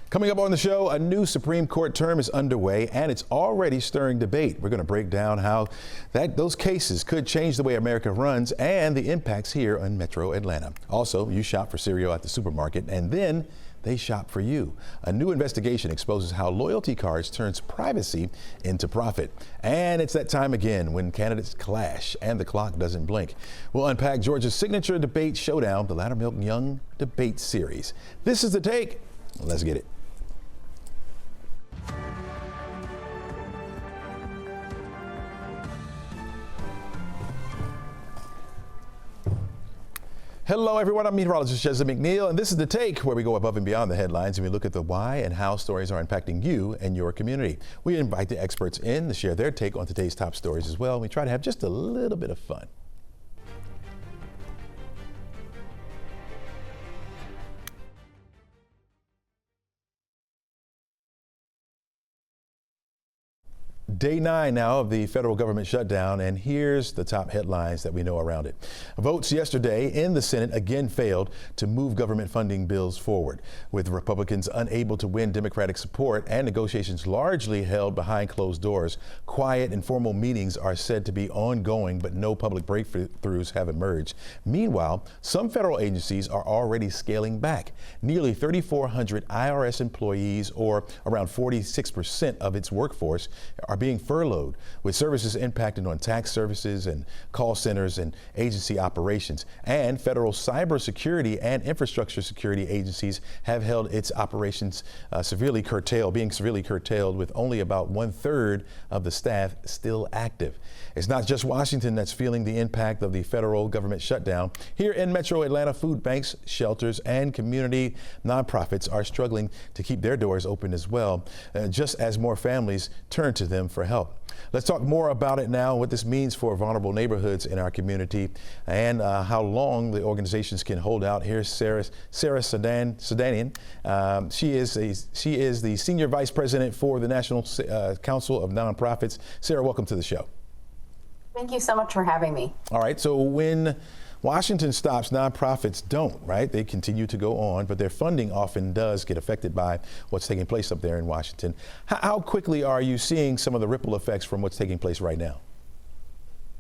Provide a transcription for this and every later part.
Coming up on the show, a new Supreme Court term is underway and it's already stirring debate. We're going to break down how those cases could change the way America runs and the impacts here in Metro Atlanta. Also, you shop for cereal at the supermarket and then they shop for you. A new investigation exposes how loyalty cards turns privacy into profit. And it's that time again when candidates clash and the clock doesn't blink. We'll unpack Georgia's signature debate showdown, the Loudermilk-Young debate series. This is The Take. Let's get it. Hello, everyone. I'm meteorologist McNeil, and this is The Take, where we go above and beyond the headlines and we look at the why and how stories are impacting you and your community. We invite the experts in to share their take on today's top stories as well. We try to have just a little bit of fun. Day 9 now of the federal government shutdown, and here's the top headlines that we know around it. Votes yesterday in the Senate again failed to move government funding bills forward, with Republicans unable to win Democratic support and negotiations largely held behind closed doors. Quiet, informal meetings are said to be ongoing, but no public breakthroughs have emerged. Meanwhile, some federal agencies are already scaling back. Nearly 3,400 IRS employees, or around 46% of its workforce, are being furloughed, with services impacted on tax services and call centers and agency operations. And federal cybersecurity and infrastructure security agencies have held its operations being severely curtailed, with only about 1/3 of the staff still active. It's not just Washington that's feeling the impact of the federal government shutdown. Here in Metro Atlanta, food banks, shelters, and community nonprofits are struggling to keep their doors open as well, just as more families turn to them for help. Let's talk more about it now, what this means for vulnerable neighborhoods in our community, and how long the organizations can hold out. Here's Sarah Sadanian. She is the Senior Vice President for the National Council of Nonprofits. Sarah, welcome to the show. Thank you so much for having me. All right, so when Washington stops, nonprofits don't, right? They continue to go on, but their funding often does get affected by what's taking place up there in Washington. How quickly are you seeing some of the ripple effects from what's taking place right now?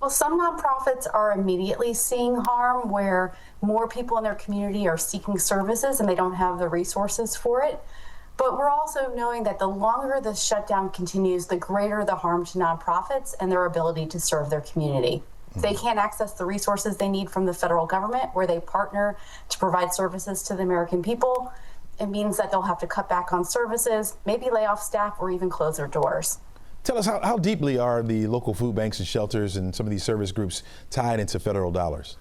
Well, some nonprofits are immediately seeing harm, where more people in their community are seeking services and they don't have the resources for it. But we're also knowing that the longer the shutdown continues, the greater the harm to nonprofits and their ability to serve their community. They can't access the resources they need from the federal government, where they partner to provide services to the American people. It means that they'll have to cut back on services, maybe lay off staff, or even close their doors. Tell us, how deeply are the local food banks and shelters and some of these service groups tied into federal dollars?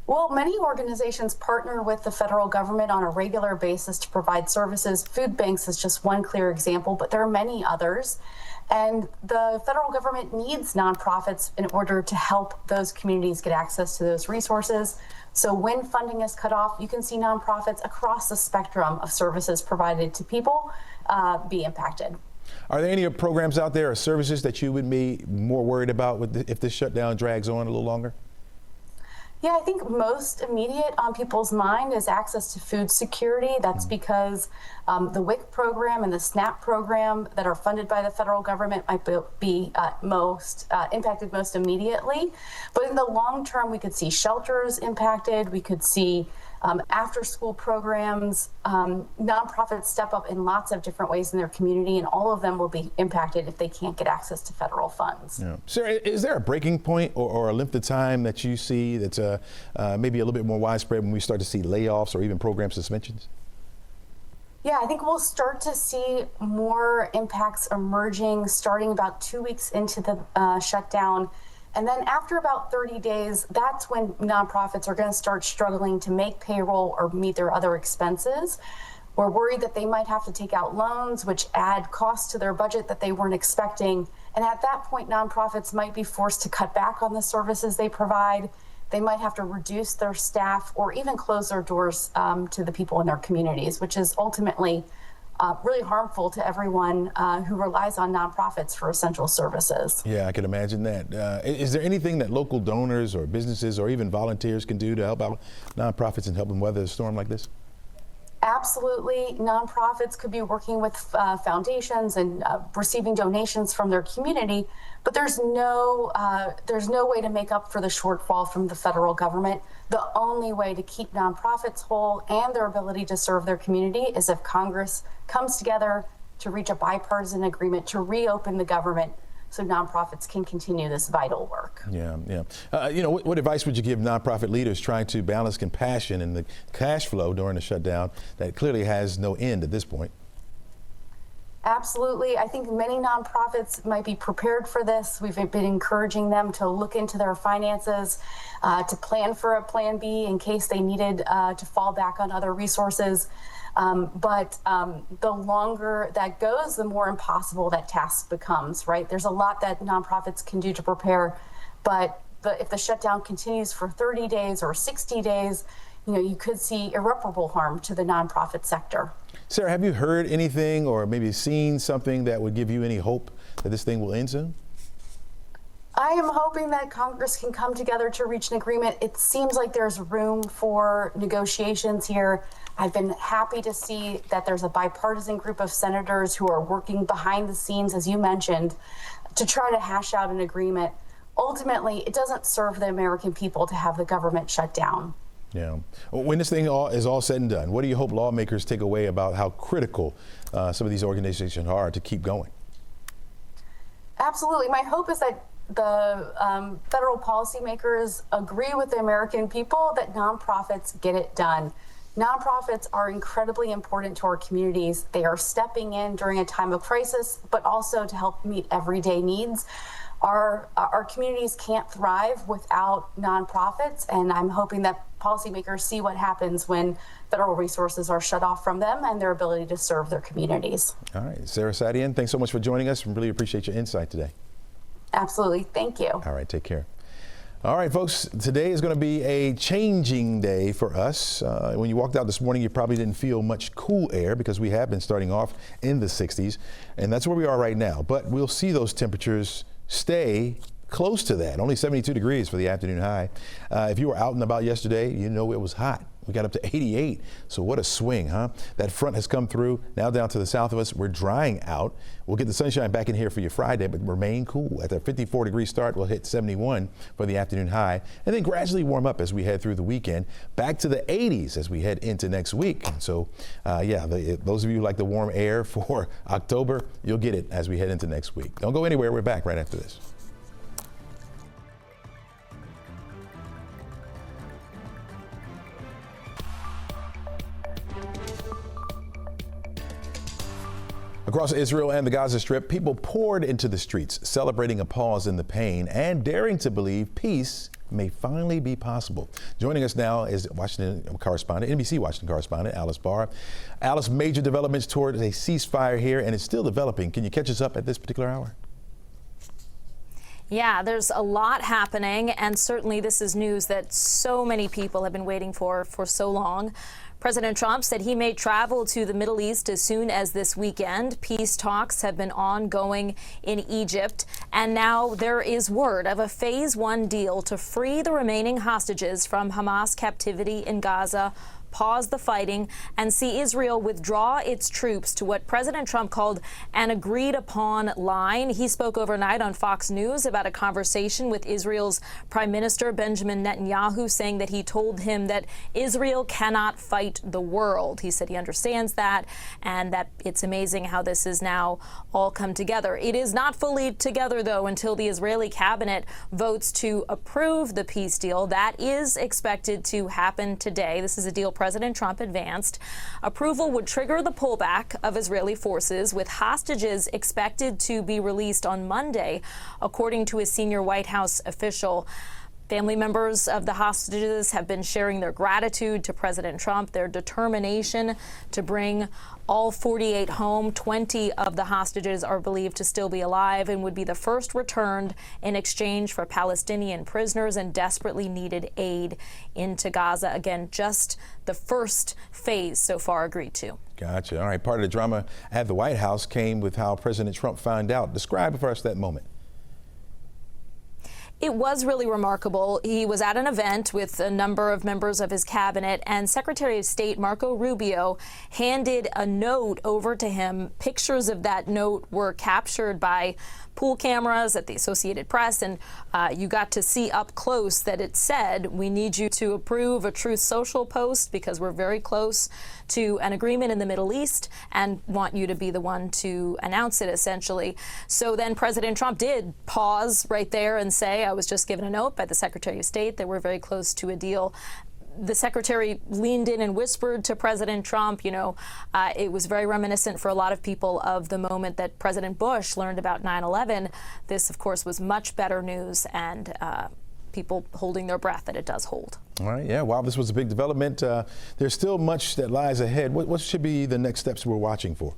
Well, many organizations partner with the federal government on a regular basis to provide services. Food banks is just one clear example, but there are many others. And the federal government needs nonprofits in order to help those communities get access to those resources. So when funding is cut off, you can see nonprofits across the spectrum of services provided to people be impacted. Are there any programs out there or services that you would be more worried about if this shutdown drags on a little longer? Yeah, I think most immediate on people's mind is access to food security. That's because the WIC program and the SNAP program that are funded by the federal government might be most impacted most immediately. But in the long term, we could see shelters impacted. We could see after-school programs. Nonprofits step up in lots of different ways in their community, and all of them will be impacted if they can't get access to federal funds. Yeah. Sarah, is there a breaking point or a length of time that you see that's maybe a little bit more widespread when we start to see layoffs or even program suspensions? Yeah, I think we'll start to see more impacts emerging starting about 2 weeks into the shutdown. And then after about 30 days, that's when nonprofits are going to start struggling to make payroll or meet their other expenses. We're worried that they might have to take out loans, which add costs to their budget that they weren't expecting. And at that point, nonprofits might be forced to cut back on the services they provide. They might have to reduce their staff or even close their doors to the people in their communities, which is ultimately really harmful to everyone who relies on nonprofits for essential services. Yeah, I can imagine that. Is there anything that local donors or businesses or even volunteers can do to help out nonprofits and help them weather a storm like this? Absolutely. Nonprofits could be working with foundations and receiving donations from their community, but there's no way to make up for the shortfall from the federal government. The only way to keep nonprofits whole and their ability to serve their community is if Congress comes together to reach a bipartisan agreement to reopen the government so nonprofits can continue this vital work. Yeah. What advice would you give nonprofit leaders trying to balance compassion and the cash flow during the shutdown that clearly has no end at this point? Absolutely. I think many nonprofits might be prepared for this. We've been encouraging them to look into their finances, to plan for a plan B in case they needed to fall back on other resources. But the longer that goes, the more impossible that task becomes, right? There's a lot that nonprofits can do to prepare, but if the shutdown continues for 30 days or 60 days, you could see irreparable harm to the nonprofit sector. Sarah, have you heard anything or maybe seen something that would give you any hope that this thing will end soon? I am hoping that Congress can come together to reach an agreement. It seems like there's room for negotiations here. I've been happy to see that there's a bipartisan group of senators who are working behind the scenes, as you mentioned, to try to hash out an agreement. Ultimately, it doesn't serve the American people to have the government shut down. Yeah. When this thing is all said and done, what do you hope lawmakers take away about how critical some of these organizations are to keep going? Absolutely. My hope is that the federal policymakers agree with the American people that nonprofits get it done. Nonprofits are incredibly important to our communities. They are stepping in during a time of crisis, but also to help meet everyday needs. Our communities can't thrive without nonprofits, and I'm hoping that policymakers see what happens when federal resources are shut off from them and their ability to serve their communities. All right, Sarah Sadian, thanks so much for joining us. We really appreciate your insight today. Absolutely. Thank you. All right, take care. All right, folks, today is going to be a changing day for us. When you walked out this morning, you probably didn't feel much cool air because we have been starting off in the 60s, and that's where we are right now. But we'll see those temperatures stay close to that, only 72 degrees for the afternoon high. If you were out and about yesterday, you know it was hot. We got up to 88, so what a swing, huh? That front has come through, now down to the south of us. We're drying out. We'll get the sunshine back in here for you Friday, but remain cool. At the 54-degree start, we'll hit 71 for the afternoon high, and then gradually warm up as we head through the weekend, back to the 80s as we head into next week. So, those of you who like the warm air for October, you'll get it as we head into next week. Don't go anywhere. We're back right after this. Across Israel and the Gaza Strip, people poured into the streets, celebrating a pause in the pain and daring to believe peace may finally be possible. Joining us now is Washington correspondent, NBC Washington correspondent, Alice Barr. Alice, major developments toward a ceasefire here, and it's still developing. Can you catch us up at this particular hour? Yeah, there's a lot happening, and certainly this is news that so many people have been waiting for so long. President Trump said he may travel to the Middle East as soon as this weekend. Peace talks have been ongoing in Egypt, and now there is word of a Phase 1 deal to free the remaining hostages from Hamas captivity in Gaza, pause the fighting, and see Israel withdraw its troops to what President Trump called an agreed-upon line. He spoke overnight on Fox News about a conversation with Israel's Prime Minister Benjamin Netanyahu, saying that he told him that Israel cannot fight the world. He said he understands that, and that it's amazing how this has now all come together. It is not fully together, though, until the Israeli cabinet votes to approve the peace deal. That is expected to happen today. This is a deal President Trump advanced. Approval would trigger the pullback of Israeli forces, with hostages expected to be released on Monday, according to a senior White House official. Family members of the hostages have been sharing their gratitude to President Trump, their determination to bring all 48 home. 20 of the hostages are believed to still be alive and would be the first returned in exchange for Palestinian prisoners and desperately needed aid into Gaza. Again, just the first phase so far agreed to. Gotcha. All right. Part of the drama at the White House came with how President Trump found out. Describe for us that moment. It was really remarkable. He was at an event with a number of members of his cabinet, and Secretary of State Marco Rubio handed a note over to him. Pictures of that note were captured by pool cameras at the Associated Press, and you got to see up close that it said, "We need you to approve a Truth Social post because we're very close to an agreement in the Middle East and want you to be the one to announce it," essentially. So then President Trump did pause right there and say, "I was just given a note by the Secretary of State that we're very close to a deal." The secretary leaned in and whispered to President Trump, it was very reminiscent for a lot of people of the moment that President Bush learned about 9/11. This, of course, was much better news, and people holding their breath that it does hold. All right. Yeah. Wow. This was a big development. There's still much that lies ahead. What should be the next steps we're watching for?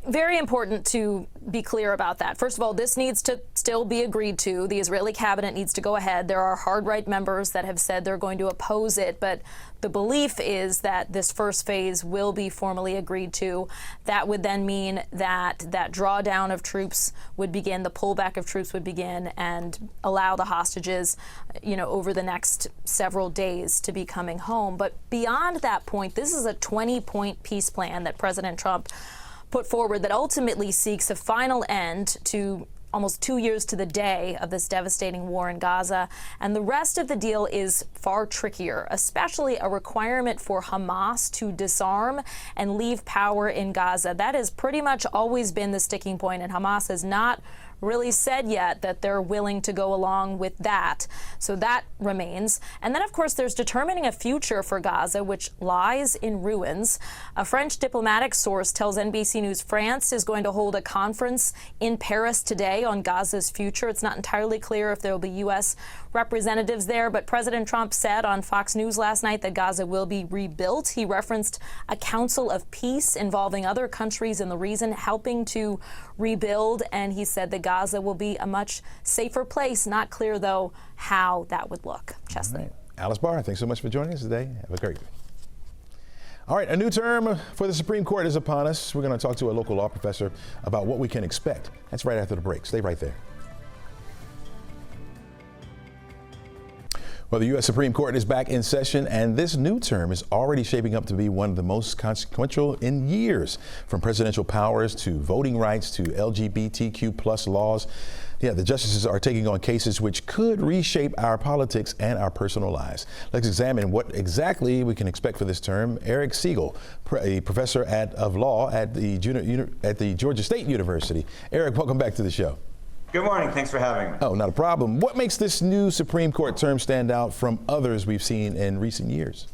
Very important to be clear about that. First of all, this needs to still be agreed to. The Israeli cabinet needs to go ahead. There are hard right members that have said they're going to oppose it, but the belief is that this first phase will be formally agreed to. That would then mean that drawdown of troops would begin, the pullback of troops would begin, and allow the hostages, over the next several days to be coming home. But beyond that point, this is a 20-point peace plan that President Trump put forward that ultimately seeks a final end to almost 2 years to the day of this devastating war in Gaza. And the rest of the deal is far trickier, especially a requirement for Hamas to disarm and leave power in Gaza. That has pretty much always been the sticking point, and Hamas has not really said yet that they're willing to go along with that. So that remains. And then, of course, there's determining a future for Gaza, which lies in ruins. A French diplomatic source tells NBC News France is going to hold a conference in Paris today on Gaza's future. It's not entirely clear if there will be U.S. representatives there, but President Trump said on Fox News last night that Gaza will be rebuilt. He referenced a council of peace involving other countries in the region helping to rebuild, and he said that Gaza will be a much safer place. Not clear, though, how that would look. Chesley. Right. Alice Barr, thanks so much for joining us today. Have a great day. All right, a new term for the Supreme Court is upon us. We're going to talk to a local law professor about what we can expect. That's right after the break. Stay right there. Well, the U.S. Supreme Court is back in session, and this new term is already shaping up to be one of the most consequential in years, from presidential powers to voting rights to LGBTQ plus laws. Yeah, the justices are taking on cases which could reshape our politics and our personal lives. Let's examine what exactly we can expect for this term. Eric Siegel, a professor of law at the Georgia State University. Eric, welcome back to the show. Good morning. Thanks for having me. Oh, not a problem. What makes this new Supreme Court term stand out from others we've seen in recent years?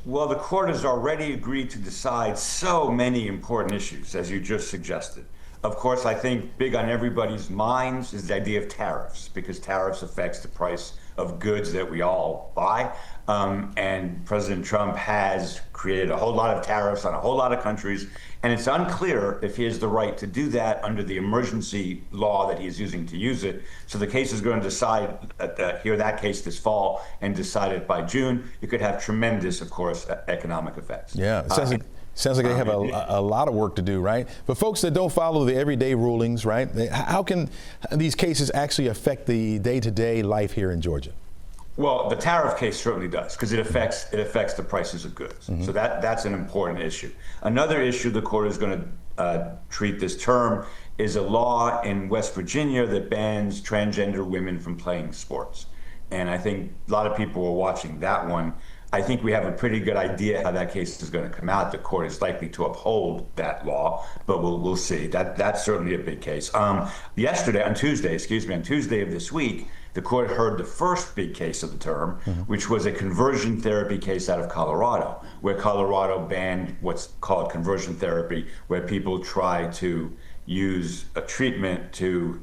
Well, the court has already agreed to decide so many important issues, as you just suggested. Of course, I think big on everybody's minds is the idea of tariffs, because tariffs affects the price of goods that we all buy. And President Trump has created a whole lot of tariffs on a whole lot of countries, and it's unclear if he has the right to do that under the emergency law that he is using to use it. So the case is going to hear that case this fall and decide it by June. It could have tremendous, of course, economic effects. Yeah, it sounds like they have a lot of work to do, right? But folks that don't follow the everyday rulings, right? How can these cases actually affect the day-to-day life here in Georgia? Well, the tariff case certainly does, because it affects the prices of goods. Mm-hmm. So that's an important issue. Another issue the court is going to treat this term is a law in West Virginia that bans transgender women from playing sports. And I think a lot of people are watching that one. I think we have a pretty good idea how that case is going to come out. The court is likely to uphold that law, but we'll see. That's certainly a big case. On Tuesday of this week, the court heard the first big case of the term, which was a conversion therapy case out of Colorado, where Colorado banned what's called conversion therapy, where people try to use a treatment to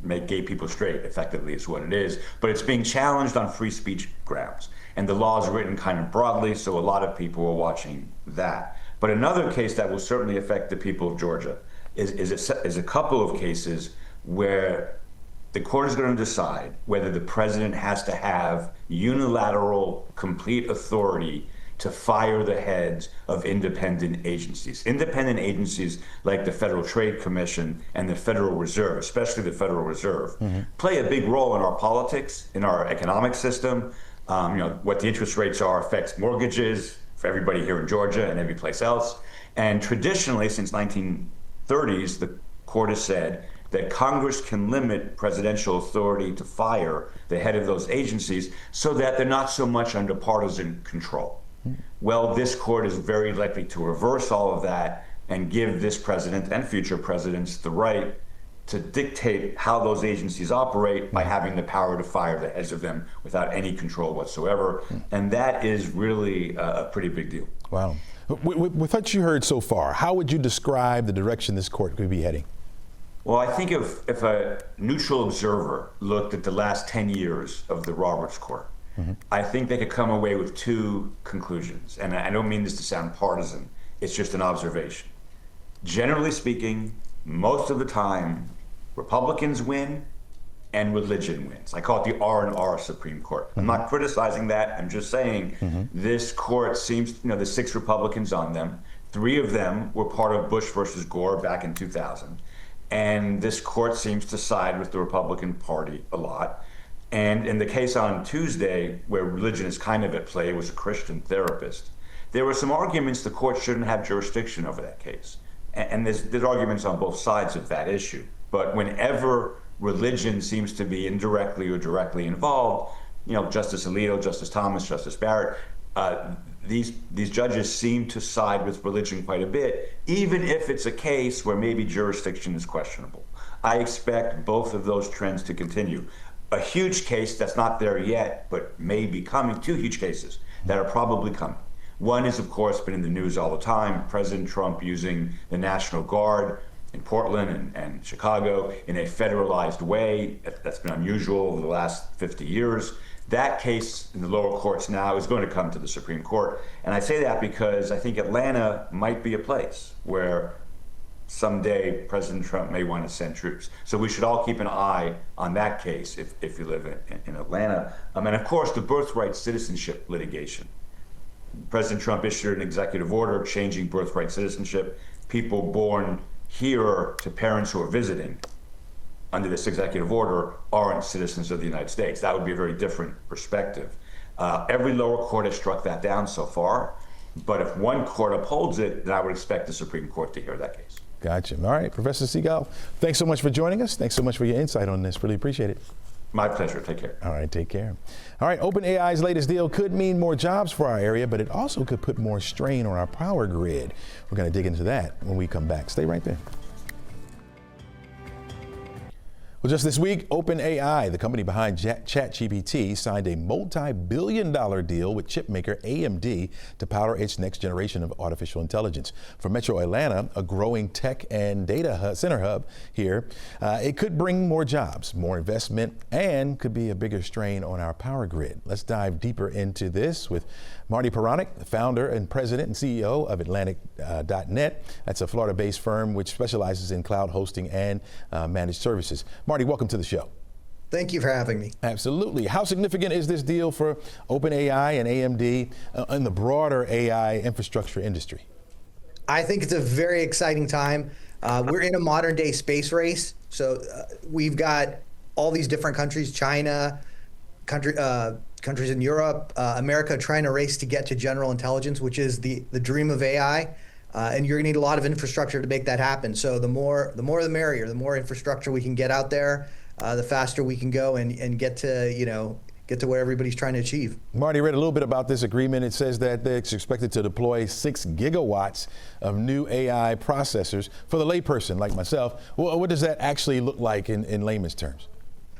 make gay people straight, effectively is what it is. But it's being challenged on free speech grounds. And the law is written kind of broadly, so a lot of people are watching that. But another case that will certainly affect the people of Georgia is a couple of cases where the court is going to decide whether the president has to have unilateral, complete authority to fire the heads of independent agencies. Independent agencies like the Federal Trade Commission and the Federal Reserve, especially the Federal Reserve, play a big role in our politics, in our economic system. What the interest rates are affects mortgages for everybody here in Georgia and every place else. And traditionally, since 1930s, the court has said that Congress can limit presidential authority to fire the head of those agencies so that they're not so much under partisan control. Well, this court is very likely to reverse all of that and give this president and future presidents the right to dictate how those agencies operate by having the power to fire the heads of them without any control whatsoever. And that is really a pretty big deal. Wow. With what you heard so far, how would you describe the direction this court could be heading? Well, I think if a neutral observer looked at the last 10 years of the Roberts Court, I think they could come away with two conclusions. And I don't mean this to sound partisan, it's just an observation. Generally speaking, most of the time, Republicans win and religion wins. I call it the R&R Supreme Court. I'm not criticizing that, I'm just saying this court seems, there's 6 Republicans on them. 3 of them were part of Bush versus Gore back in 2000. And this court seems to side with the Republican Party a lot. And in the case on Tuesday, where religion is kind of at play, was a Christian therapist. There were some arguments the court shouldn't have jurisdiction over that case. And there's arguments on both sides of that issue. But whenever religion seems to be indirectly or directly involved, Justice Alito, Justice Thomas, Justice Barrett, these judges seem to side with religion quite a bit, even if it's a case where maybe jurisdiction is questionable. I expect both of those trends to continue. A huge case that's not there yet, but may be coming, 2 huge cases that are probably coming. One is, of course, been in the news all the time, President Trump using the National Guard in Portland and Chicago in a federalized way. That's been unusual over the last 50 years. That case in the lower courts now is going to come to the Supreme Court. And I say that because I think Atlanta might be a place where someday President Trump may want to send troops. So we should all keep an eye on that case if you live in Atlanta. And of course, the birthright citizenship litigation. President Trump issued an executive order changing birthright citizenship. People born here to parents who are visiting under this executive order aren't citizens of the United States. That would be a very different perspective. Every lower court has struck that down so far, but if one court upholds it, then I would expect the Supreme Court to hear that case. Gotcha. All right, Professor Segal, thanks so much for joining us. Thanks so much for your insight on this. Really appreciate it. My pleasure. Take care. All right, take care. All right, OpenAI's latest deal could mean more jobs for our area, but it also could put more strain on our power grid. We're going to dig into that when we come back. Stay right there. Well, just this week, OpenAI, the company behind ChatGPT, signed a multi-billion-dollar deal with chipmaker AMD to power its next generation of artificial intelligence. For Metro Atlanta, a growing tech and data center hub here, it could bring more jobs, more investment, and could be a bigger strain on our power grid. Let's dive deeper into this with Marty Peronic, the founder and president and CEO of Atlantic.net. That's a Florida-based firm which specializes in cloud hosting and managed services. Marty, welcome to the show. Thank you for having me. Absolutely. How significant is this deal for OpenAI and AMD in the broader AI infrastructure industry? I think it's a very exciting time. We're in a modern day space race. So we've got all these different countries, China, countries in Europe, America trying to race to get to general intelligence, which is the dream of AI. And you're gonna need a lot of infrastructure to make that happen. So the more the merrier. The more infrastructure we can get out there, the faster we can go and get to where everybody's trying to achieve. Marty, read a little bit about this agreement. It says that it's expected to deploy 6 gigawatts of new AI processors. For the layperson like myself, what does that actually look like in layman's terms?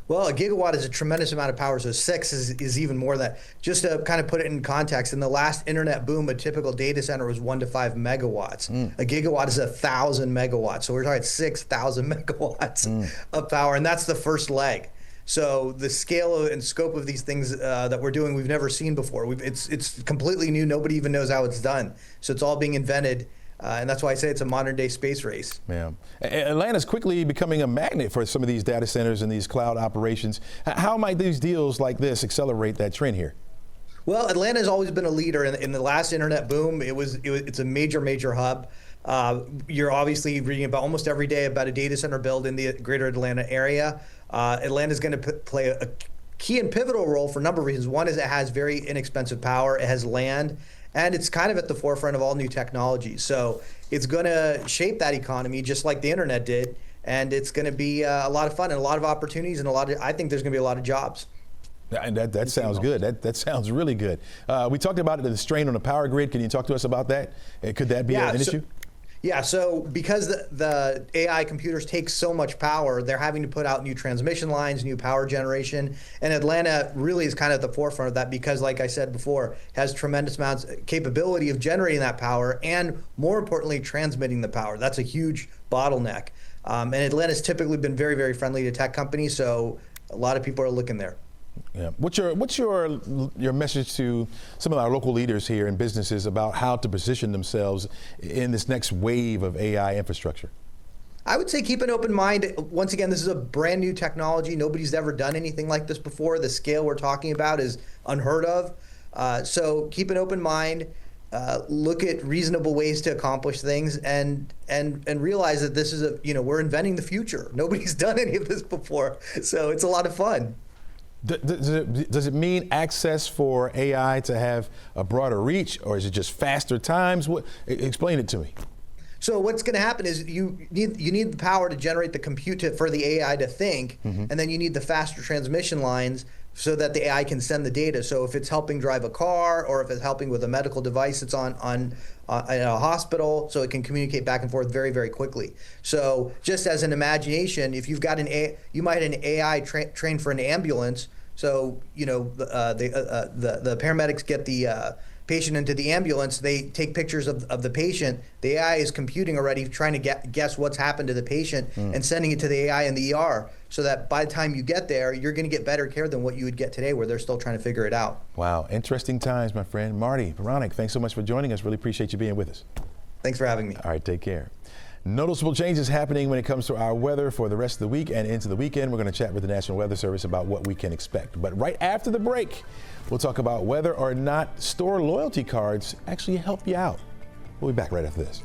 Well, a gigawatt is a tremendous amount of power, so 6 is even more than that. Just to kind of put it in context, in the last internet boom, a typical data center was 1 to 5 megawatts. A gigawatt is 1,000 megawatts, so we're talking 6,000 megawatts of power, and that's the first leg. So the scale and scope of these things that we're doing, we've never seen before. It's completely new. Nobody even knows how it's done. So it's all being invented. And that's why I say it's a modern day space race. Yeah. Atlanta's quickly becoming a magnet for some of these data centers and these cloud operations. How might these deals like this accelerate that trend here? Well, Atlanta has always been a leader in the last internet boom. It's a major hub. You're obviously reading about almost every day about a data center build in the greater Atlanta area. Atlanta is going to play a key and pivotal role for a number of reasons. One is it has very inexpensive power, it has land, and it's kind of at the forefront of all new technology. So it's going to shape that economy just like the internet did, and it's going to be a lot of fun and a lot of opportunities and I think there's going to be a lot of jobs. And that sounds good. That sounds really good. We talked about the strain on the power grid. Can you talk to us about that? Could that be an issue? Yeah, so because the AI computers take so much power, they're having to put out new transmission lines, new power generation, and Atlanta really is kind of at the forefront of that because, like I said before, has tremendous amounts of capability of generating that power and, more importantly, transmitting the power. That's a huge bottleneck. And Atlanta's typically been very friendly to tech companies, so a lot of people are looking there. Yeah. What's your message to some of our local leaders here and businesses about how to position themselves in this next wave of AI infrastructure? I would say keep an open mind. Once again, this is a brand new technology. Nobody's ever done anything like this before. The scale we're talking about is unheard of. So keep an open mind. Look at reasonable ways to accomplish things, and realize that this is we're inventing the future. Nobody's done any of this before, so it's a lot of fun. Does it mean access for AI to have a broader reach, or is it just faster times? Explain it to me. So what's going to happen is you need the power to generate the compute for the AI to think, and then you need the faster transmission lines so that the AI can send the data. So if it's helping drive a car, or if it's helping with a medical device that's on in a hospital, so it can communicate back and forth very quickly. So just as an imagination, if you've got you might have an AI trained for an ambulance. So the paramedics get the patient into the ambulance. They take pictures of the patient. The AI is computing already, trying to guess what's happened to the patient and sending it to the AI in the ER, so that by the time you get there, you're going to get better care than what you would get today, where they're still trying to figure it out. Wow, interesting times, my friend. Marty, Veronica, thanks so much for joining us. Really appreciate you being with us. Thanks for having me. All right, take care. Noticeable changes happening when it comes to our weather for the rest of the week and into the weekend. We're going to chat with the National Weather Service about what we can expect. But right after the break, we'll talk about whether or not store loyalty cards actually help you out. We'll be back right after this.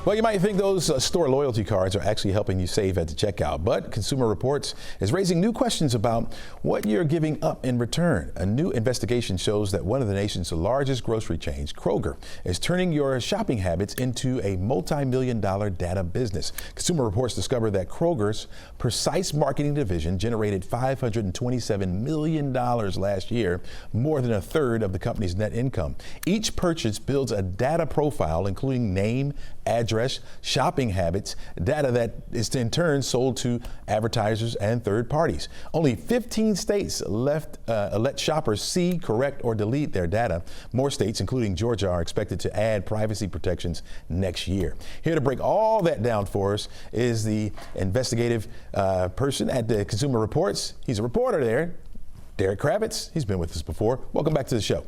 Well, you might think those store loyalty cards are actually helping you save at the checkout, but Consumer Reports is raising new questions about what you're giving up in return. A new investigation shows that one of the nation's largest grocery chains, Kroger, is turning your shopping habits into a multi-million-dollar data business. Consumer Reports discovered that Kroger's precise marketing division generated $527 million last year, more than a third of the company's net income. Each purchase builds a data profile, including name, address, shopping habits, data that is in turn sold to advertisers and third parties. Only 15 states let shoppers see, correct, or delete their data. More states, including Georgia, are expected to add privacy protections next year. Here to break all that down for us is the investigative person at the Consumer Reports. He's a reporter there, Derek Kravitz. He's been with us before. Welcome back to the show.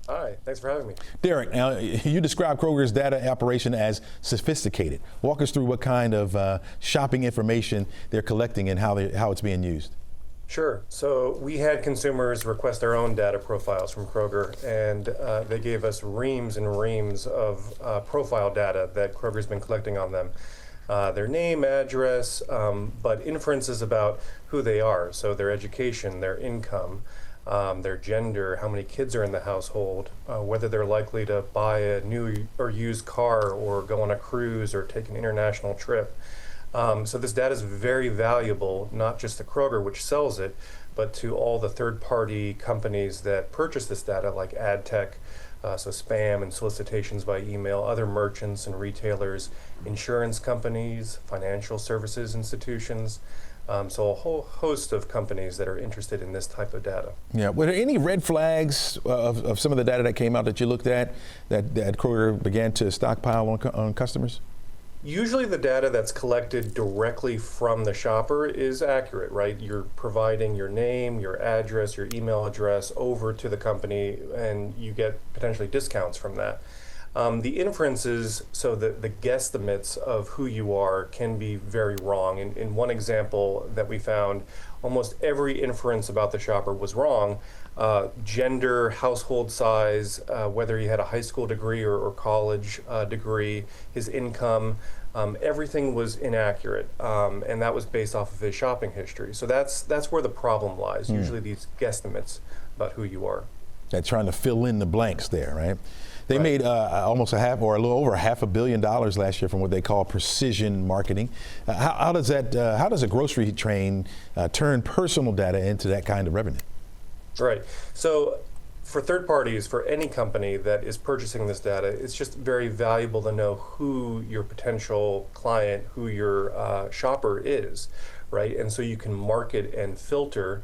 Hi, thanks for having me. Derek, now you describe Kroger's data operation as sophisticated. Walk us through what kind of shopping information they're collecting and how it's being used. Sure. So we had consumers request their own data profiles from Kroger, and they gave us reams and reams of profile data that Kroger's been collecting on them. Their name, address, but inferences about who they are. So their education, their income, their gender, how many kids are in the household, whether they're likely to buy a new or used car or go on a cruise or take an international trip. So this data is very valuable, not just to Kroger, which sells it, but to all the third-party companies that purchase this data, like ad tech, so spam and solicitations by email, other merchants and retailers, insurance companies, financial services institutions. So a whole host of companies that are interested in this type of data. Yeah, were there any red flags of some of the data that came out that you looked at that Kroger began to stockpile on customers? Usually the data that's collected directly from the shopper is accurate, right? You're providing your name, your address, your email address over to the company, and you get potentially discounts from that. The inferences, so the guesstimates of who you are can be very wrong. In one example that we found, almost every inference about the shopper was wrong. Gender, household size, whether he had a high school degree or college degree, his income, everything was inaccurate, and that was based off of his shopping history. So that's where the problem lies, usually these guesstimates about who you are. They're trying to fill in the blanks there, right? They made almost a little over $500 million last year from what they call precision marketing. How does a grocery chain turn personal data into that kind of revenue? Right. So for third parties, for any company that is purchasing this data, it's just very valuable to know who your potential client, who your shopper is, right? And so you can market and filter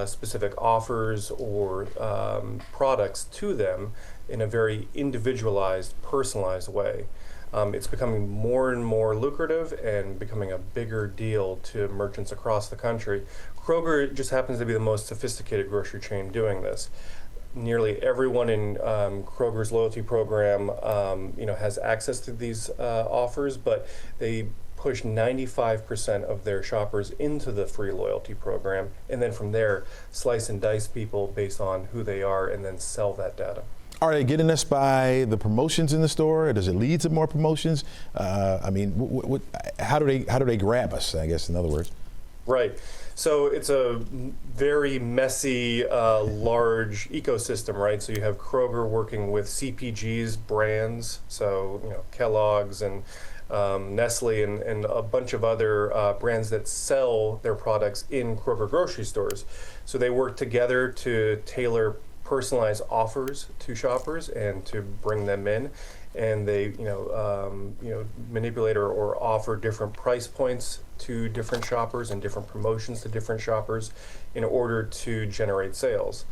specific offers or products to them in a very individualized, personalized way. It's becoming more and more lucrative and becoming a bigger deal to merchants across the country. Kroger just happens to be the most sophisticated grocery chain doing this. Nearly everyone in Kroger's loyalty program, has access to these offers, but they push 95% of their shoppers into the free loyalty program, and then from there, slice and dice people based on who they are, and then sell that data. Are they getting us by the promotions in the store? Or does it lead to more promotions? How do they grab us, I guess, in other words? Right. So it's a very messy, large ecosystem, right? So you have Kroger working with CPGs, brands, so Kellogg's and Nestle and a bunch of other brands that sell their products in Kroger grocery stores. So they work together to tailor personalized offers to shoppers and to bring them in, and they manipulate or offer different price points to different shoppers and different promotions to different shoppers in order to generate sales.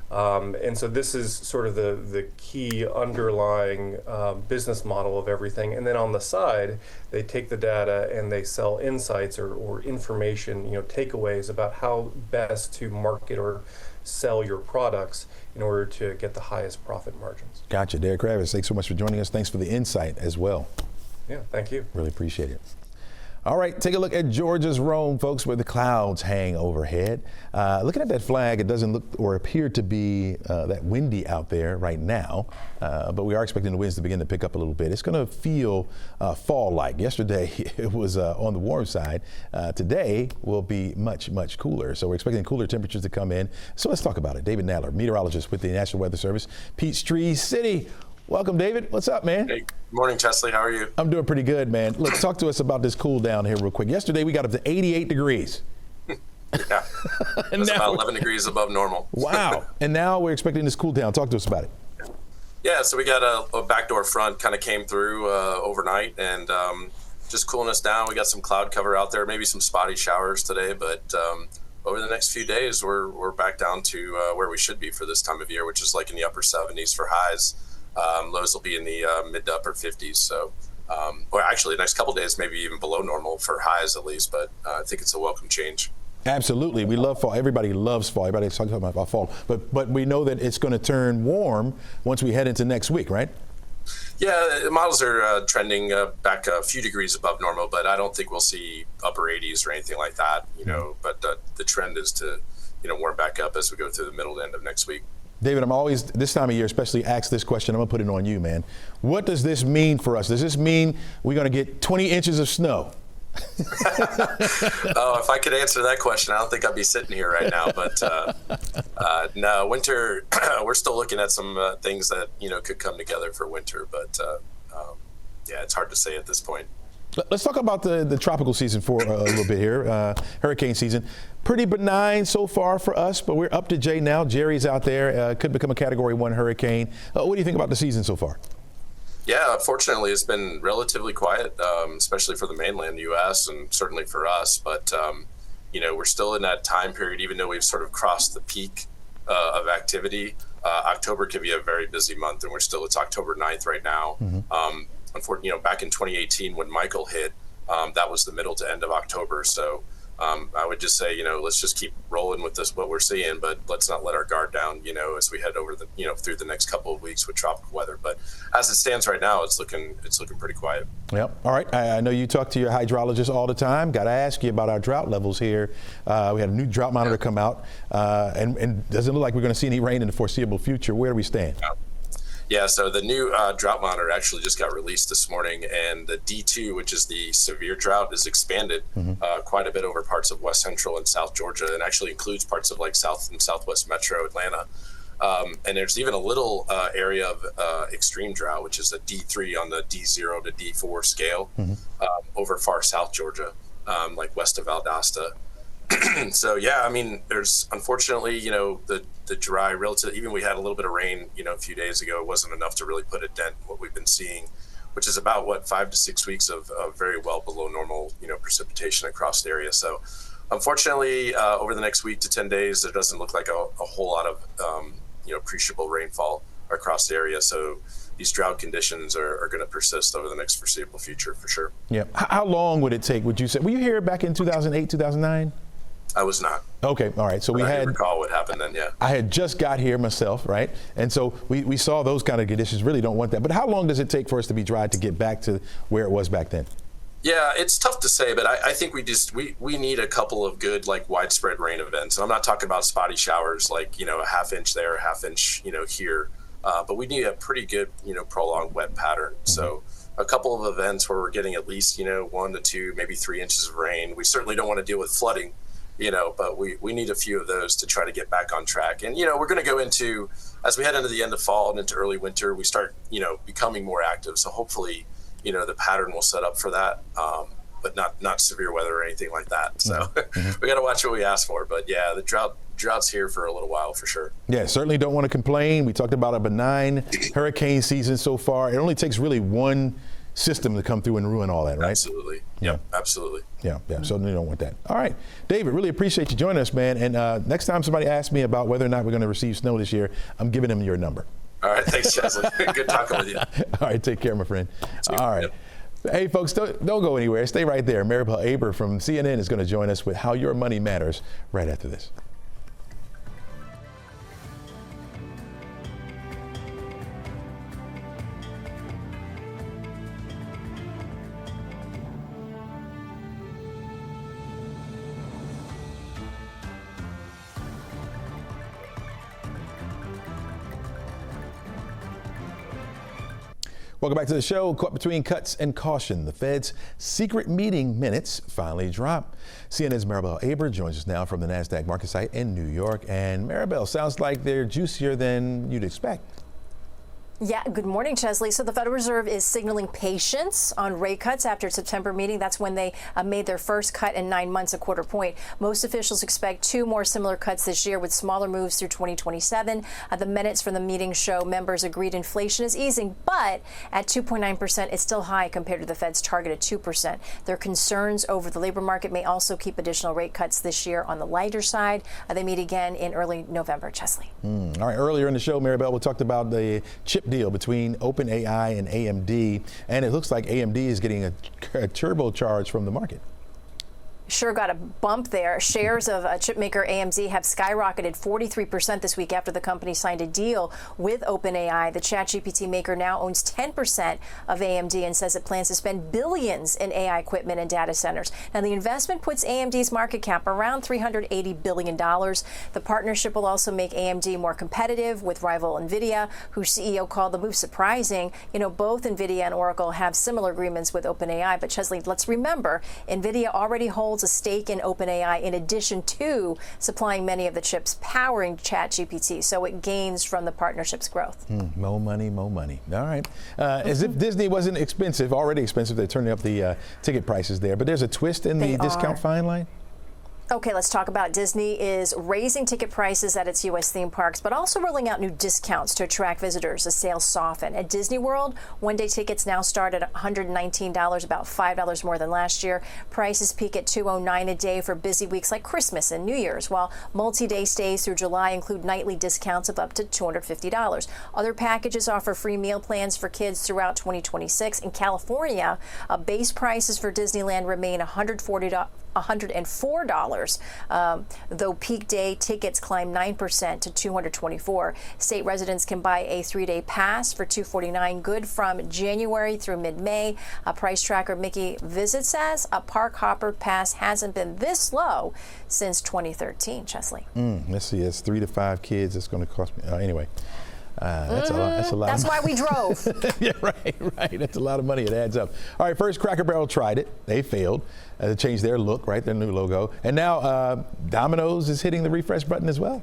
And so this is sort of the key underlying business model of everything. And then on the side, they take the data and they sell insights or information, takeaways about how best to market or sell your products in order to get the highest profit margins. Gotcha. Derek Kravis, thanks so much for joining us. Thanks for the insight as well. Yeah, thank you. Really appreciate it. All right, take a look at Georgia's Rome, folks, where the clouds hang overhead. Looking at that flag, it doesn't look or appear to be that windy out there right now, but we are expecting the winds to begin to pick up a little bit. It's going to feel fall-like. Yesterday, it was on the warm side. Today will be much, much cooler. So we're expecting cooler temperatures to come in. So let's talk about it. David Nadler, meteorologist with the National Weather Service, Peachtree City. Welcome, David. What's up, man? Hey, good morning, Chesley. How are you? I'm doing pretty good, man. Look, talk to us about this cool down here real quick. Yesterday, we got up to 88 degrees. Yeah, that's about 11 degrees above normal. Wow. And now we're expecting this cool down. Talk to us about it. Yeah, so we got a backdoor front kind of came through overnight and just cooling us down. We got some cloud cover out there, maybe some spotty showers today, but over the next few days, we're back down to where we should be for this time of year, which is like in the upper 70s for highs. Lows will be in the mid to upper 50s. So, or actually, the next couple of days, maybe even below normal for highs at least. But I think it's a welcome change. Absolutely. We love fall. Everybody loves fall. Everybody's talking about fall. But we know that it's going to turn warm once we head into next week, right? Yeah, the models are trending back a few degrees above normal, but I don't think we'll see upper 80s or anything like that, But the trend is to, warm back up as we go through the middle to end of next week. David, I'm always, this time of year, especially ask this question. I'm going to put it on you, man. What does this mean for us? Does this mean we're going to get 20 inches of snow? Oh, if I could answer that question, I don't think I'd be sitting here right now. But no, winter, we're still looking at some things that, could come together for winter. But yeah, it's hard to say at this point. Let's talk about the tropical season for a little bit here. Hurricane season. Pretty benign so far for us, but we're up to J now. Jerry's out there. Could become a Category 1 hurricane. What do you think about the season so far? Yeah, fortunately, it's been relatively quiet, especially for the mainland U.S. and certainly for us. But, we're still in that time period, even though we've sort of crossed the peak of activity. October could be a very busy month, and it's October 9th right now. Mm-hmm. Unfortunately, back in 2018 when Michael hit, that was the middle to end of October. So I would just say, let's just keep rolling with this, what we're seeing, but let's not let our guard down, as we head over through the next couple of weeks with tropical weather. But as it stands right now, it's looking pretty quiet. Yep. All right. I know you talk to your hydrologist all the time. Got to ask you about our drought levels here. We had a new drought monitor come out, and doesn't look like we're going to see any rain in the foreseeable future. Where do we stand? Yeah, so the new drought monitor actually just got released this morning, and the D2, which is the severe drought, is expanded quite a bit over parts of West Central and South Georgia, and actually includes parts of like South and Southwest Metro Atlanta. And there's even a little area of extreme drought, which is a D3 on the D0 to D4 scale over far South Georgia, like west of Valdosta. So yeah, I mean, there's unfortunately, the dry relative. Even we had a little bit of rain, a few days ago. It wasn't enough to really put a dent in what we've been seeing, which is about 5 to 6 weeks of very well below normal, precipitation across the area. So, unfortunately, over the next week to 10 days, there doesn't look like a whole lot of appreciable rainfall across the area. So these drought conditions are going to persist over the next foreseeable future for sure. Yeah. How long would it take? Would you say? Were you here back in 2008, 2009? I was not. Okay, all right. So I didn't recall what happened then. Yeah. I had just got here myself, right? And so we saw those kind of conditions. Really don't want that. But how long does it take for us to be dry to get back to where it was back then? Yeah, it's tough to say, but I think we need a couple of good widespread rain events. And I'm not talking about spotty showers like a half inch there, a half inch here, but we need a pretty good prolonged wet pattern. So a couple of events where we're getting at least 1 to 2, maybe 3 inches of rain. We certainly don't want to deal with flooding. But we need a few of those to try to get back on track. And, we're going to go into, as we head into the end of fall and into early winter, we start, becoming more active. So hopefully, the pattern will set up for that, but not severe weather or anything like that. So we got to watch what we ask for. But yeah, the drought's here for a little while for sure. Yeah, certainly don't want to complain. We talked about a benign hurricane season so far. It only takes really one system to come through and ruin all that, right? Absolutely. Yeah, absolutely. Yeah, certainly don't want that. All right, David, really appreciate you joining us, man. And next time somebody asks me about whether or not we're going to receive snow this year, I'm giving them your number. All right, thanks, Chesley. Good talking with you. All right, take care, my friend. All right. Yep. Hey, folks, don't go anywhere. Stay right there. Maribel Aber from CNN is going to join us with How Your Money Matters right after this. Welcome back to the show. Caught between cuts and caution, the Fed's secret meeting minutes finally dropped. CNN's Maribel Aber joins us now from the NASDAQ market site in New York. And Maribel, sounds like they're juicier than you'd expect. Yeah, good morning, Chesley. So the Federal Reserve is signaling patience on rate cuts after September meeting. That's when they made their first cut in 9 months, a quarter point. Most officials expect 2 more similar cuts this year with smaller moves through 2027. The minutes from the meeting show members agreed inflation is easing, but at 2.9%, it's still high compared to the Fed's target at 2%. Their concerns over the labor market may also keep additional rate cuts this year on the lighter side. They meet again in early November, Chesley. All right, earlier in the show, Maribel, we talked about the chip deal between OpenAI and AMD, and it looks like AMD is getting a turbocharge from the market. Sure got a bump there. Shares of chipmaker AMD have skyrocketed 43% this week after the company signed a deal with OpenAI. The ChatGPT maker now owns 10% of AMD and says it plans to spend billions in AI equipment and data centers. Now, the investment puts AMD's market cap around $380 billion. The partnership will also make AMD more competitive with rival NVIDIA, whose CEO called the move surprising. Both NVIDIA and Oracle have similar agreements with OpenAI. But Chesley, let's remember, NVIDIA already holds a stake in OpenAI in addition to supplying many of the chips powering ChatGPT, so it gains from the partnership's growth. More money, more money. All right. As if Disney wasn't expensive, already expensive, they're turning up the ticket prices there, but there's a twist in the discount fine line? Okay, let's talk about Disney is raising ticket prices at its U.S. theme parks, but also rolling out new discounts to attract visitors as sales soften. At Disney World, one-day tickets now start at $119, about $5 more than last year. Prices peak at $209 a day for busy weeks like Christmas and New Year's, while multi-day stays through July include nightly discounts of up to $250. Other packages offer free meal plans for kids throughout 2026. In California, base prices for Disneyland remain $140 $104, though peak day tickets climbed 9% to $224. State residents can buy a 3-day pass for $249, good from January through mid-May. A price tracker Mickey Visit says a park hopper pass hasn't been this low since 2013. Chesley. Let's see, it's 3 to 5 kids. It's going to cost me. Anyway. That's a lot. That's a lot. That's why we drove. Yeah, right. That's a lot of money. It adds up. All right, first Cracker Barrel tried it. They failed. They changed their look, right? Their new logo. And now Domino's is hitting the refresh button as well.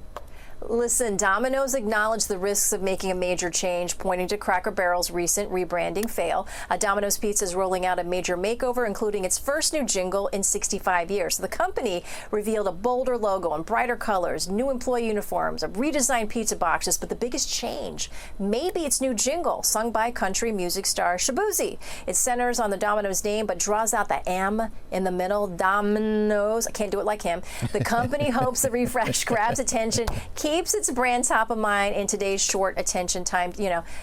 Listen, Domino's acknowledged the risks of making a major change, pointing to Cracker Barrel's recent rebranding fail. Domino's Pizza is rolling out a major makeover, including its first new jingle in 65 years. The company revealed a bolder logo and brighter colors, new employee uniforms, redesigned pizza boxes, but the biggest change may be its new jingle, sung by country music star Shabuzi. It centers on the Domino's name, but draws out the M in the middle. Domino's. I can't do it like him. The company hopes the refresh grabs attention, keeps its brand top of mind in today's short attention time,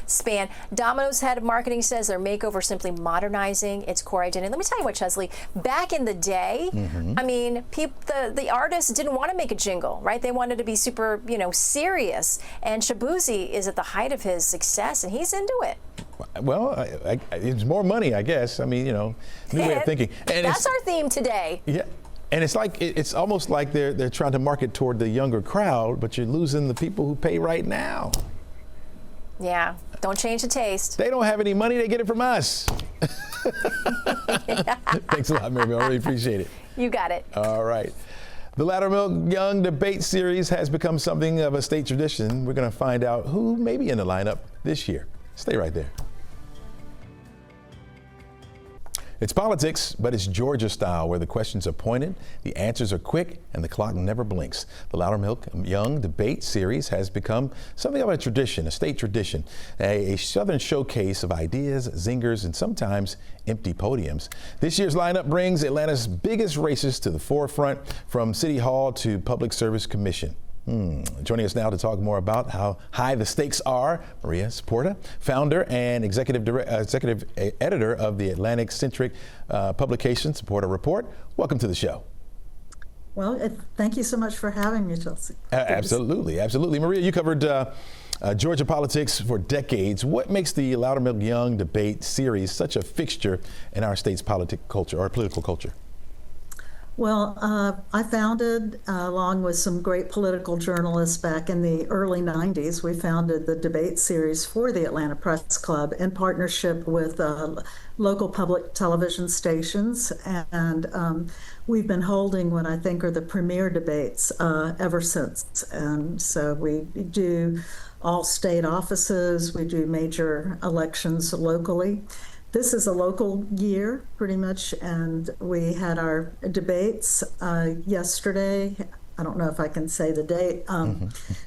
span. Domino's head of marketing says their makeover simply modernizing its core identity. Let me tell you what, Chesley, back in the day, I mean, the artists didn't want to make a jingle, right? They wanted to be super, serious. And Shabuzi is at the height of his success, and he's into it. Well, it's more money, I guess. I mean, new way of thinking. And that's our theme today. Yeah. And it's almost like they're trying to market toward the younger crowd, but you're losing the people who pay right now. Yeah, don't change the taste. They don't have any money, they get it from us. Thanks a lot, Mary. I really appreciate it. You got it. All right. The Loudermilk-Young debate series has become something of a state tradition. We're going to find out who may be in the lineup this year. Stay right there. It's politics, but it's Georgia style, where the questions are pointed, the answers are quick, and the clock never blinks. The Loudermilk-Young debate series has become something of a tradition, a state tradition, a Southern showcase of ideas, zingers, and sometimes empty podiums. This year's lineup brings Atlanta's biggest races to the forefront, from City Hall to Public Service Commission. Joining us now to talk more about how high the stakes are, Maria Saporta, founder and executive editor of the Atlantic-centric publication Saporta Report. Welcome to the show. Well, thank you so much for having me, Chelsea. Absolutely. Maria, you covered Georgia politics for decades. What makes the Loudermilk-Young debate series such a fixture in our state's political culture? Well, I founded, along with some great political journalists back in the early 90s, we founded the debate series for the Atlanta Press Club in partnership with local public television stations. And we've been holding what I think are the premier debates ever since. And so we do all state offices, we do major elections locally. This is a local year, pretty much, and we had our debates yesterday. I don't know if I can say the date,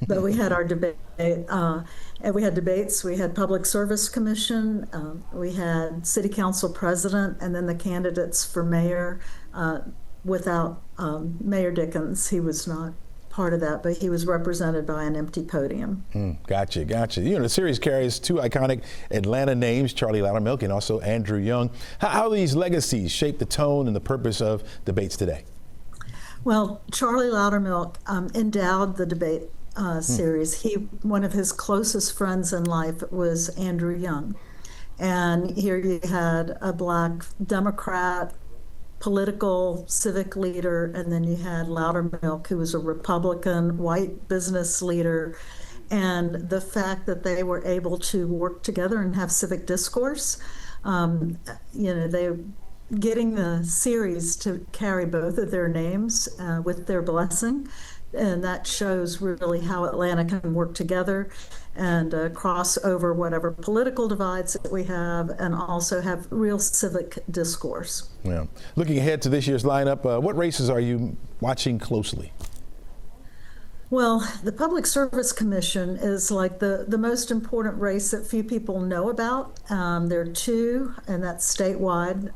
but we had our debate, and we had debates. We had Public Service Commission, we had City Council President, and then the candidates for mayor. Without Mayor Dickens, he was not part of that, but he was represented by an empty podium. Gotcha. The series carries two iconic Atlanta names, Charlie Loudermilk and also Andrew Young. How these legacies shape the tone and the purpose of debates today? Well, Charlie Loudermilk endowed the debate series. One of his closest friends in life was Andrew Young. And here you had a Black Democrat, political civic leader, and then you had Loudermilk, who was a Republican white business leader. And the fact that they were able to work together and have civic discourse, they getting the series to carry both of their names with their blessing. And that shows really how Atlanta can work together and cross over whatever political divides that we have, and also have real civic discourse. Yeah. Looking ahead to this year's lineup, what races are you watching closely? Well, the Public Service Commission is like the most important race that few people know about. There are two, and that's statewide.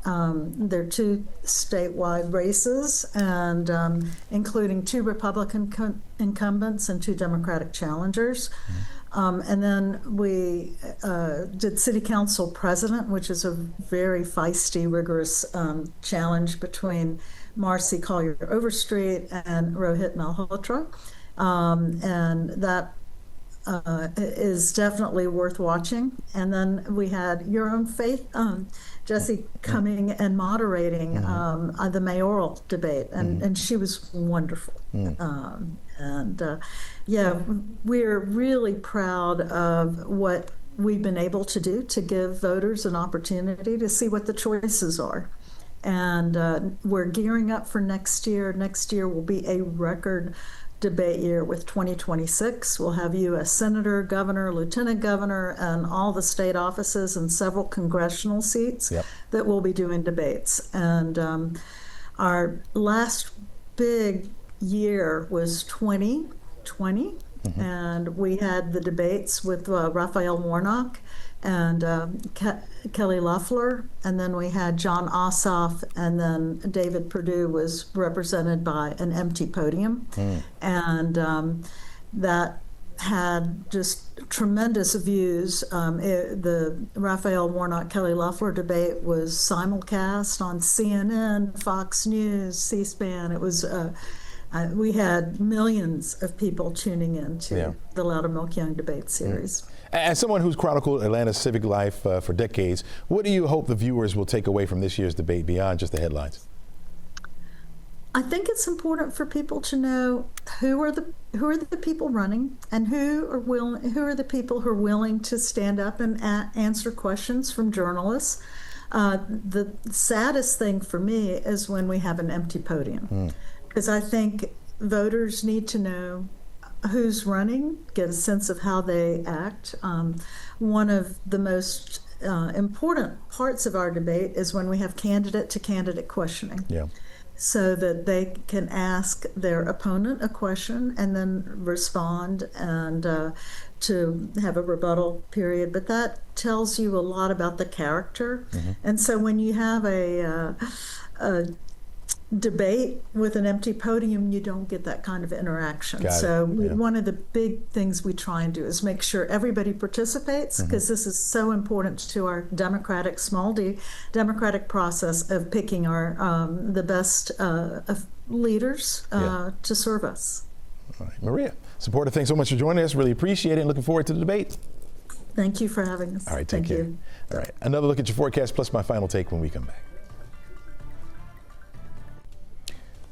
There are two statewide races, and including two Republican incumbents and two Democratic challengers. And then we did City Council President, which is a very feisty, rigorous challenge between Marcy Collier Overstreet and Rohit Malhotra. And that is definitely worth watching. And then we had your own Faith, Jesse, coming and moderating the mayoral debate, and she was wonderful. Yeah, we're really proud of what we've been able to do to give voters an opportunity to see what the choices are. And we're gearing up for next year. Next year will be a record debate year with 2026. We'll have U.S. Senator, Governor, Lieutenant Governor, and all the state offices and several congressional seats that will be doing debates. And our last big year was 2020, and we had the debates with Raphael Warnock and Kelly Loeffler, and then we had John Ossoff, and then David Perdue was represented by an empty podium. And that had just tremendous views. The Raphael Warnock Kelly Loeffler debate was simulcast on CNN, Fox News, C-SPAN. It was we had millions of people tuning in to the Loudermilk-Young debate series. As someone who's chronicled Atlanta's civic life for decades, what do you hope the viewers will take away from this year's debate beyond just the headlines? I think it's important for people to know who are the people running, and who are the people who are willing to stand up and answer questions from journalists. The saddest thing for me is when we have an empty podium, because I think voters need to know who's running, get a sense of how they act. One of the most important parts of our debate is when we have candidate-to-candidate questioning. So that they can ask their opponent a question and then respond, and to have a rebuttal period. But that tells you a lot about the character. And so when you have a debate with an empty podium, you don't get that kind of interaction. One of the big things we try and do is make sure everybody participates, because this is so important to our democratic, small d, democratic process of picking our the best of leaders to serve us. All right. Maria, supporter, thanks so much for joining us. Really appreciate it, and looking forward to the debate. Thank you for having us. All right, take care. All right, another look at your forecast plus my final take when we come back.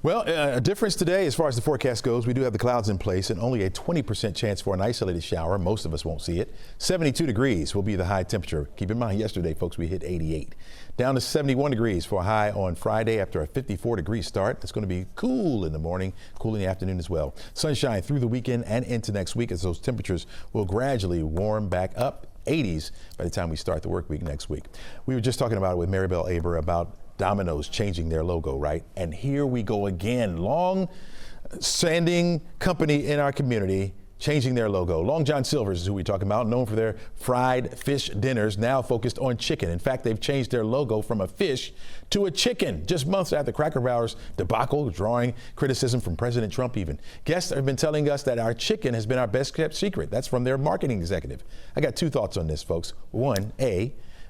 Well, a difference today as far as the forecast goes. We do have the clouds in place and only a 20% chance for an isolated shower. Most of us won't see it. 72 degrees will be the high temperature. Keep in mind, yesterday, folks, we hit 88. Down to 71 degrees for a high on Friday after a 54-degree start. It's going to be cool in the morning, cool in the afternoon as well. Sunshine through the weekend and into next week as those temperatures will gradually warm back up. 80s by the time we start the work week next week. We were just talking about it with Maribel Aber about Domino's changing their logo, right? And here we go again. Long-standing company in our community changing their logo. Long John Silver's is who we're talking about, known for their fried fish dinners, now focused on chicken. In fact, they've changed their logo from a fish to a chicken just months after Cracker Barrel's debacle, drawing criticism from President Trump even. Guests have been telling us that our chicken has been our best kept secret. That's from their marketing executive. I got two thoughts on this, folks. One,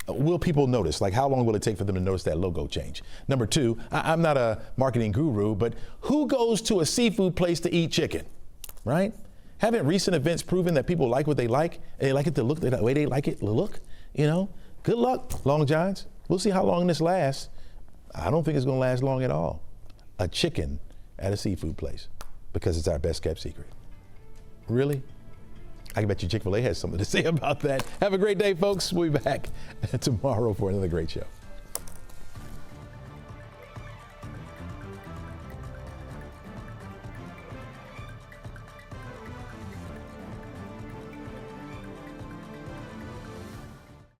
will people notice? Like, how long will it take for them to notice that logo change? Number two, I'm not a marketing guru, but who goes to a seafood place to eat chicken, right? Haven't recent events proven that people like what they like? And they like it to look the way they like it to look, you know? Good luck, Long Johns. We'll see how long this lasts. I don't think it's gonna last long at all. A chicken at a seafood place, because it's our best kept secret. Really? I can bet you Chick-fil-A has something to say about that. Have a great day, folks. We'll be back tomorrow for another great show.